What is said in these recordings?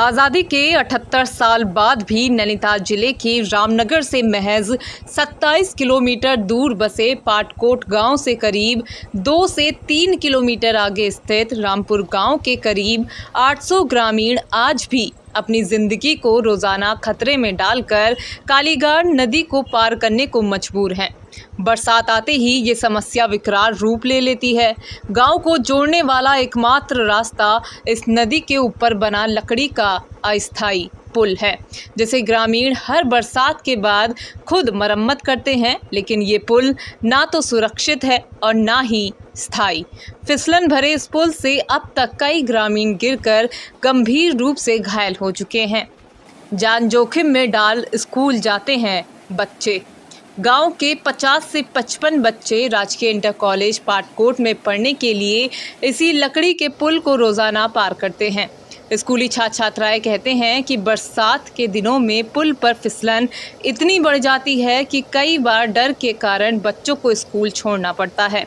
आज़ादी के 78 साल बाद भी नैनीताल जिले के रामनगर से महज 27 किलोमीटर दूर बसे पाटकोट गांव से करीब 2 से 3 किलोमीटर आगे स्थित रामपुर गांव के करीब 800 ग्रामीण आज भी अपनी जिंदगी को रोजाना खतरे में डालकर कालीगाड़ नदी को पार करने को मजबूर हैं। बरसात आते ही ये समस्या विकराल रूप ले लेती है। गांव को जोड़ने वाला एकमात्र रास्ता इस नदी के ऊपर बना लकड़ी का अस्थायी पुल है, जिसे ग्रामीण हर बरसात के बाद खुद मरम्मत करते हैं, लेकिन ये पुल ना तो सुरक्षित है और ना ही स्थायी। फिसलन भरे इस पुल से अब तक कई ग्रामीण गिरकर गंभीर रूप से घायल हो चुके हैं। जान जोखिम में डाल स्कूल जाते हैं बच्चे। गांव के 50 से 55 बच्चे राजकीय इंटर कॉलेज पाटकोट में पढ़ने के लिए इसी लकड़ी के पुल को रोजाना पार करते हैं। स्कूली छात्र छात्राएं कहते हैं कि बरसात के दिनों में पुल पर फिसलन इतनी बढ़ जाती है कि कई बार डर के कारण बच्चों को स्कूल छोड़ना पड़ता है।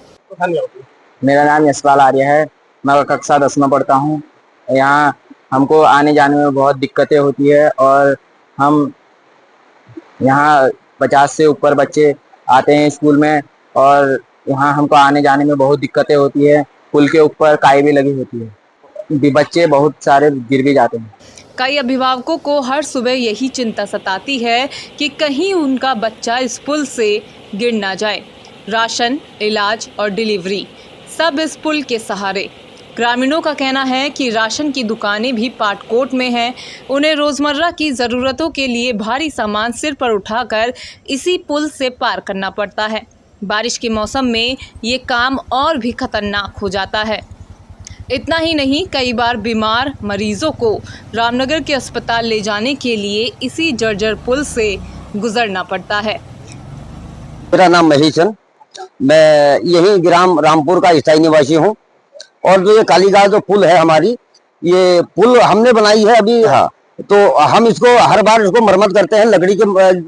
मेरा नाम यशपाल आर्य है। मैं कक्षा 10 में पढ़ता हूँ। यहाँ हमको आने जाने में बहुत दिक्कतें होती है और हम यहाँ 50 से ऊपर बच्चे आते हैं स्कूल में और यहाँ हमको आने जाने में बहुत दिक्कतें होती है। पुल के ऊपर काई भी लगी होती है, बच्चे बहुत सारे गिर भी जाते हैं। कई अभिभावकों को हर सुबह यही चिंता सताती है कि कहीं उनका बच्चा इस पुल से गिर ना जाए। राशन, इलाज और डिलीवरी सब इस पुल के सहारे। ग्रामीणों का कहना है कि राशन की दुकानें भी पाटकोट में हैं। उन्हें रोज़मर्रा की ज़रूरतों के लिए भारी सामान सिर पर उठाकर इसी पुल से पार करना पड़ता है। बारिश के मौसम में ये काम और भी खतरनाक हो जाता है। इतना ही नहीं, कई बार बीमार मरीजों को रामनगर के अस्पताल ले जाने के लिए इसी जर्जर पुल से गुजरना पड़ता है। मेरा नाम महेश है। मैं यही ग्राम रामपुर का स्थायी निवासी हूँ और जो ये कालीगाड़ जो पुल है हमारी, ये पुल हमने बनाई है अभी। हाँ, तो हम इसको हर बार इसको मरम्मत करते हैं, लकड़ी के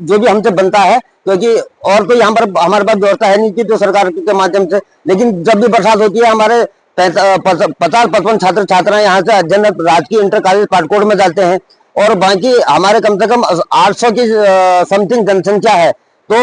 जो भी हमसे बनता है, क्योंकि और कोई यहाँ पर हमारे पास व्यवस्था है नहीं कि तो सरकार के माध्यम से। लेकिन जब भी बरसात होती है, हमारे 50-55 छात्र छात्राएं यहाँ से अध्ययन राजकीय इंटर कॉलेज पाटकोट में जाते हैं और बाकी हमारे कम से कम 800 की समथिंग जनसंख्या है। तो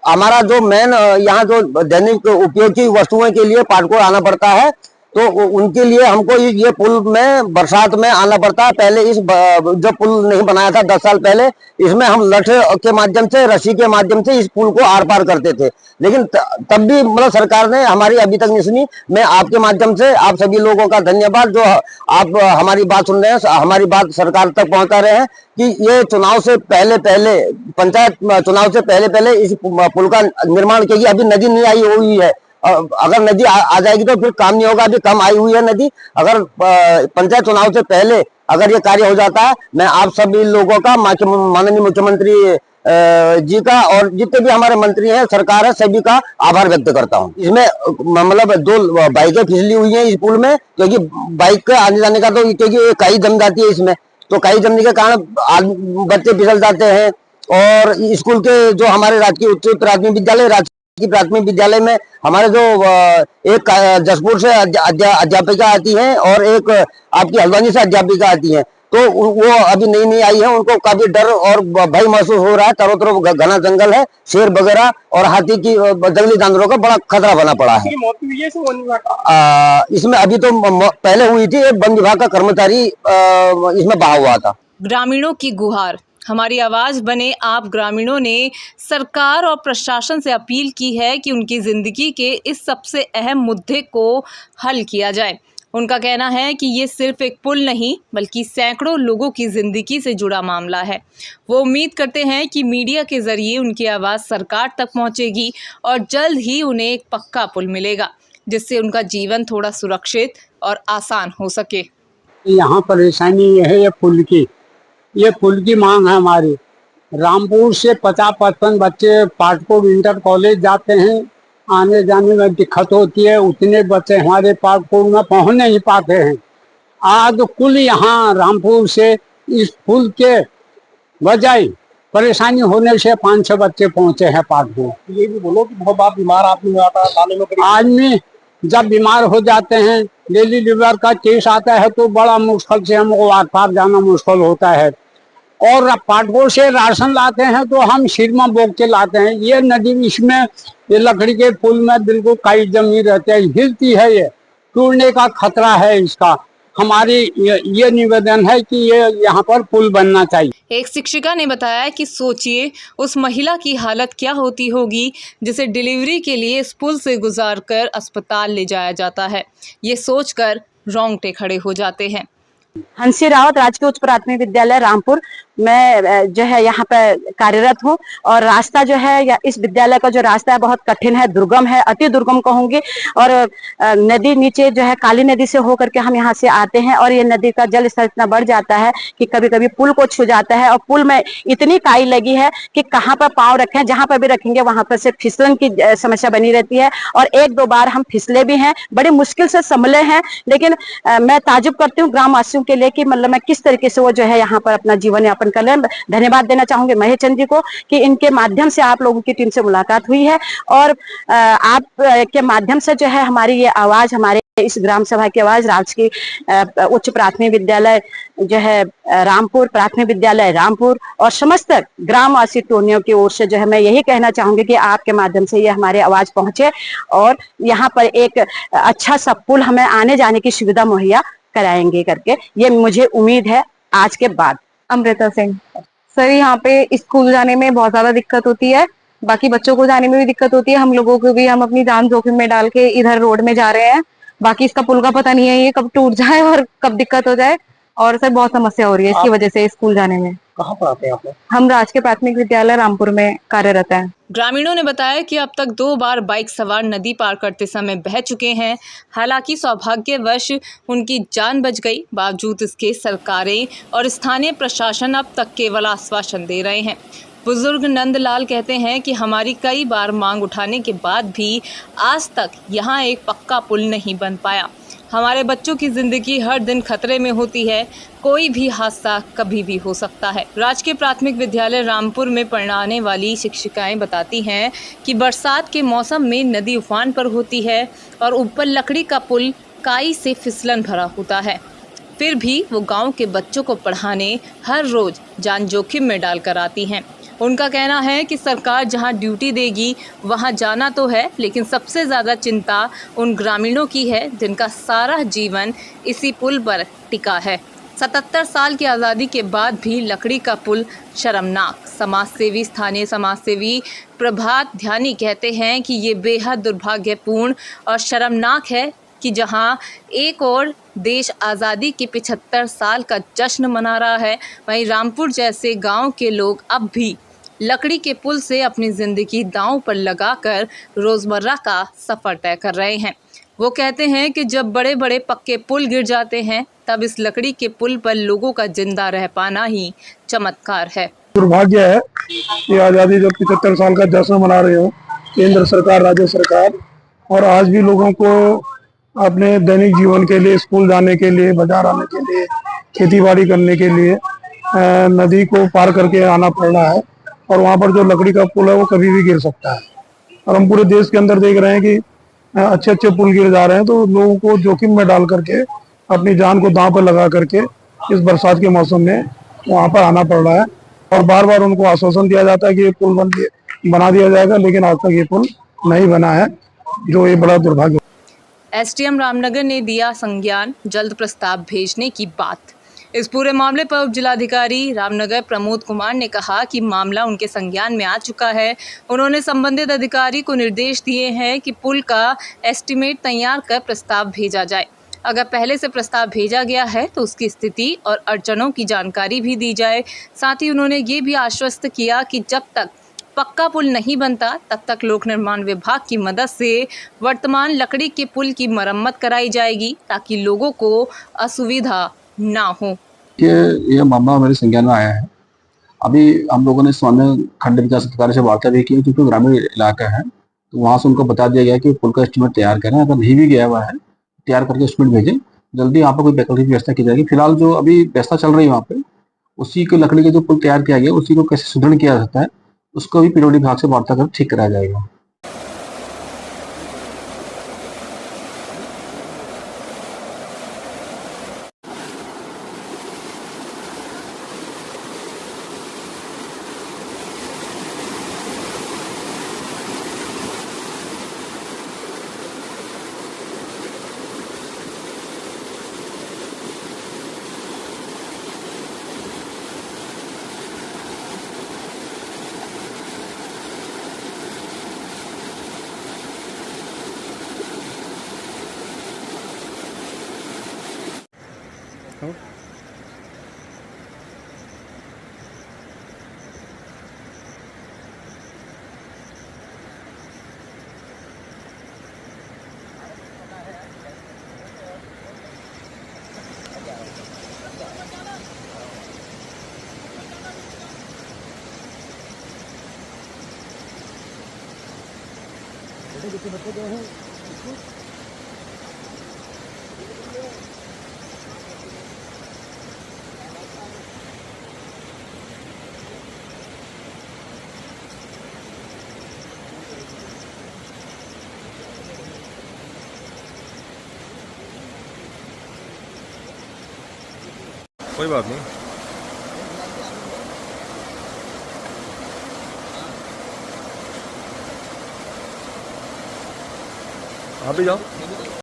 हमारा जो मेन यहाँ जो दैनिक उपयोग की वस्तुओं के लिए पाटकोट आना पड़ता है, तो उनके लिए हमको ये पुल में बरसात में आना पड़ता है। पहले इस जो पुल नहीं बनाया था 10 साल पहले, इसमें हम लठ के माध्यम से, रस्सी के माध्यम से इस पुल को आर पार करते थे, लेकिन तब भी मतलब सरकार ने हमारी अभी तक नहीं सुनी। मैं आपके माध्यम से आप सभी लोगों का धन्यवाद, जो आप हमारी बात सुन रहे हैं, हमारी बात सरकार तक पहुंचा रहे हैं कि ये चुनाव से पहले पंचायत चुनाव से पहले इस पुल का निर्माण किया। अभी नदी नहीं आई हुई है, अगर नदी आ जाएगी तो फिर काम नहीं होगा। अभी कम आई हुई है नदी। अगर पंचायत चुनाव से पहले अगर ये कार्य हो जाता है, मैं आप सभी लोगों का, माननीय मुख्यमंत्री जी का और जितने भी हमारे मंत्री हैं, सरकार है, सभी का आभार व्यक्त करता हूं। इसमें मतलब 2 बाइकें फिसली हुई हैं इस पुल में, क्योंकि बाइक के आने जाने का तो क्योंकि काई जम जाती है इसमें, तो काई जमने के कारण बच्चे फिसल जाते हैं। और स्कूल के जो हमारे राजकीय उच्च प्राथमिक विद्यालय, की प्राथमिक विद्यालय में हमारे जो एक जसपुर से अध्यापिका आती हैं और एक आपकी हल्द्वानी से अध्यापिका आती हैं, तो वो अभी नई आई है। उनको काफी डर और भय महसूस हो रहा है। चारों तरफ घना जंगल है, शेर वगैरह और हाथी की, जंगली जानवरों का बड़ा खतरा बना पड़ा है। इसमें अभी तो पहले हुई थी, एक वन विभाग का कर्मचारी इसमें बहा हुआ था। ग्रामीणों की गुहार, हमारी आवाज़ बने आप ग्रामीणों ने सरकार और प्रशासन से अपील की है कि उनकी ज़िंदगी के इस सबसे अहम मुद्दे को हल किया जाए। उनका कहना है कि ये सिर्फ एक पुल नहीं, बल्कि सैकड़ों लोगों की ज़िंदगी से जुड़ा मामला है। वो उम्मीद करते हैं कि मीडिया के ज़रिए उनकी आवाज़ सरकार तक पहुंचेगी और जल्द ही उन्हें एक पक्का पुल मिलेगा, जिससे उनका जीवन थोड़ा सुरक्षित और आसान हो सके। यहाँ परेशानी यह है ये पुल की मांग है हमारी। रामपुर से 50-55 बच्चे पाटकोट इंटर कॉलेज जाते हैं, आने जाने में दिक्कत होती है। उतने बच्चे हमारे पाटकोट में पहुंच नहीं पाते हैं। आज कुल यहाँ रामपुर से इस पुल के बजाय परेशानी होने से 5-6 बच्चे पहुंचे हैं पाटकोट। ये भी बोलो कि बहुत बार बीमार आदमी आता है, आदमी जब बीमार हो जाते हैं, डेली लीवर का केस आता है तो बड़ा मुश्किल से हमको आर पार जाना मुश्किल होता है। और पाटकोट से राशन लाते हैं तो हम सिर में बोग के लाते हैं। ये नदी इसमें ये लकड़ी के पुल में बिल्कुल काई जमी रहती है, हिलती है, ये टूटने का खतरा है इसका। हमारी ये निवेदन है कि ये यहाँ पर पुल बनना चाहिए। एक शिक्षिका ने बताया कि सोचिए उस महिला की हालत क्या होती होगी जिसे डिलीवरी के लिए इस पुल से गुजारकर अस्पताल ले जाया जाता है। ये सोचकर रोंगटे खड़े हो जाते हैं। हंसी रावत राजकीय उच्च प्राथमिक विद्यालय रामपुर में जो है यहाँ पे कार्यरत हूँ। और रास्ता जो है या इस विद्यालय का जो रास्ता है बहुत कठिन है, दुर्गम है, अति दुर्गम कहूंगी। और नदी नीचे जो है काली नदी से होकर के हम यहाँ से आते हैं और ये नदी का जल स्तर इतना बढ़ जाता है कि कभी कभी पुल को छू जाता है। और पुल में इतनी काई लगी है कि कहाँ पर पाँव रखें, जहाँ पर भी रखेंगे वहां पर से फिसलन की समस्या बनी रहती है। और एक दो बार हम फिसले भी हैं, बड़ी मुश्किल से संभले हैं। लेकिन मैं ताजुब करती हूँ ग्रामवासियों के लिए कि मतलब मैं किस तरीके से वो जो है यहाँ पर अपना जीवन यापन कर ले। धन्यवाद देना चाहूंगी महेश चंद जी को कि इनके माध्यम से आप लोगों की टीम से मुलाकात हुई है और आप के माध्यम से जो है हमारी ये आवाज, हमारे इस ग्राम सभा की आवाज राजकीय उच्च प्राथमिक विद्यालय जो है रामपुर, प्राथमिक विद्यालय रामपुर और समस्त ग्रामवासी टोनियों की ओर से जो है मैं यही कहना चाहूंगी कि आपके माध्यम से ये हमारी आवाज पहुंचे और यहाँ पर एक अच्छा सा पुल हमें आने जाने की सुविधा मुहैया कराएंगे करके ये मुझे उम्मीद है आज के बाद। अमृता सिंह सर, यहाँ पे स्कूल जाने में बहुत ज्यादा दिक्कत होती है, बाकी बच्चों को जाने में भी दिक्कत होती है, हम लोगों को भी, हम अपनी जान जोखिम में डाल के इधर रोड में जा रहे हैं। बाकी इसका पुल का पता नहीं है ये कब टूट जाए और कब दिक्कत हो जाए। और सर बहुत समस्या हो रही है इसकी वजह से स्कूल जाने में। कहाँ पर आते हैं आप लोग? हम राजकीय प्राथमिक विद्यालय रामपुर में कार्यरत हैं। ग्रामीणों ने बताया कि अब तक 2 बार बाइक सवार नदी पार करते समय बह चुके हैं। हालांकि सौभाग्यवश उनकी जान बच गई। बावजूद इसके सरकारें और स्थानीय प्रशासन अब तक केवल आश्वासन दे रहे हैं। बुजुर्ग नंदलाल कहते हैं कि हमारी कई बार मांग उठाने के बाद भी आज तक यहाँ एक पक्का पुल नहीं बन पाया। हमारे बच्चों की ज़िंदगी हर दिन खतरे में होती है, कोई भी हादसा कभी भी हो सकता है। राजकीय प्राथमिक विद्यालय रामपुर में पढ़ाने वाली शिक्षिकाएं बताती हैं कि बरसात के मौसम में नदी उफान पर होती है और ऊपर लकड़ी का पुल काई से फिसलन भरा होता है। फिर भी वो गांव के बच्चों को पढ़ाने हर रोज़ जान जोखिम में डालकर आती हैं। उनका कहना है कि सरकार जहां ड्यूटी देगी वहां जाना तो है, लेकिन सबसे ज़्यादा चिंता उन ग्रामीणों की है जिनका सारा जीवन इसी पुल पर टिका है। 77 साल की आज़ादी के बाद भी लकड़ी का पुल शर्मनाक। समाजसेवी, स्थानीय समाजसेवी प्रभात ध्यानी कहते हैं कि ये बेहद दुर्भाग्यपूर्ण और शर्मनाक है कि जहां एक और देश आज़ादी के 75 साल का जश्न मना रहा है, वहीं रामपुर जैसे गांव के लोग अब भी लकड़ी के पुल से अपनी ज़िंदगी दांव पर लगाकर रोज़मर्रा का सफ़र तय कर रहे हैं। वो कहते हैं कि जब बड़े बड़े पक्के पुल गिर जाते हैं तब इस लकड़ी के पुल पर लोगों का जिंदा रह पाना ही चमत्कार है। दुर्भाग्य है कि आज़ादी जब 75 साल का जश्न मना रहे हो केंद्र सरकार, राज्य सरकार, और आज भी लोगों को अपने दैनिक जीवन के लिए, स्कूल जाने के लिए, बाजार आने के लिए, खेती बाड़ी करने के लिए नदी को पार करके आना पड़ रहा है। और वहाँ पर जो लकड़ी का पुल है वो कभी भी गिर सकता है। और हम पूरे देश के अंदर देख रहे हैं कि अच्छे अच्छे पुल गिर जा रहे हैं, तो लोगों को जोखिम में डाल करके अपनी जान को दांव पर लगा करके इस बरसात के मौसम में वहाँ पर आना पड़ रहा है। और बार बार उनको आश्वासन दिया जाता है कि ये पुल बना दिया जाएगा, लेकिन आज तक ये पुल नहीं बना है, जो ये बड़ा दुर्भाग्य। एसडीएम रामनगर ने दिया संज्ञान, जल्द प्रस्ताव भेजने की बात। इस पूरे मामले पर उप जिलाधिकारी रामनगर प्रमोद कुमार ने कहा कि मामला उनके संज्ञान में आ चुका है। उन्होंने संबंधित अधिकारी को निर्देश दिए हैं कि पुल का एस्टीमेट तैयार कर प्रस्ताव भेजा जाए। अगर पहले से प्रस्ताव भेजा गया है तो उसकी स्थिति और अड़चनों की जानकारी भी दी जाए। साथ ही उन्होंने ये भी आश्वस्त किया कि जब तक पक्का पुल नहीं बनता तब तक लोक निर्माण विभाग की मदद से वर्तमान लकड़ी के पुल की मरम्मत कराई जाएगी ताकि लोगों को असुविधा ना हो। ये मामला मेरे संज्ञान में आया है। अभी हम लोगों ने स्वास्थ्य खंड विकास अधिकारी से वार्ता भी की, क्योंकि ग्रामीण इलाका है तो वहाँ से उनको बता दिया गया कि पुल का एस्टीमेट तैयार करें। अगर नहीं भी गया हुआ है तैयार करके एस्टीमेट भेजें, जल्दी यहाँ पर कोई वैकल्पिक व्यवस्था की जाएगी। फिलहाल जो अभी व्यवस्था चल रही है वहाँ पे, उसी को लकड़ी के जो पुल तैयार किया गया उसी को कैसे सुदृढ़ किया जा सकता है, उसको भी पीडब्ल्यूडी विभाग से वार्ता कर ठीक कराया जाएगा। बच्चे गए हैं कोई बात नहीं। आप भी जाओ।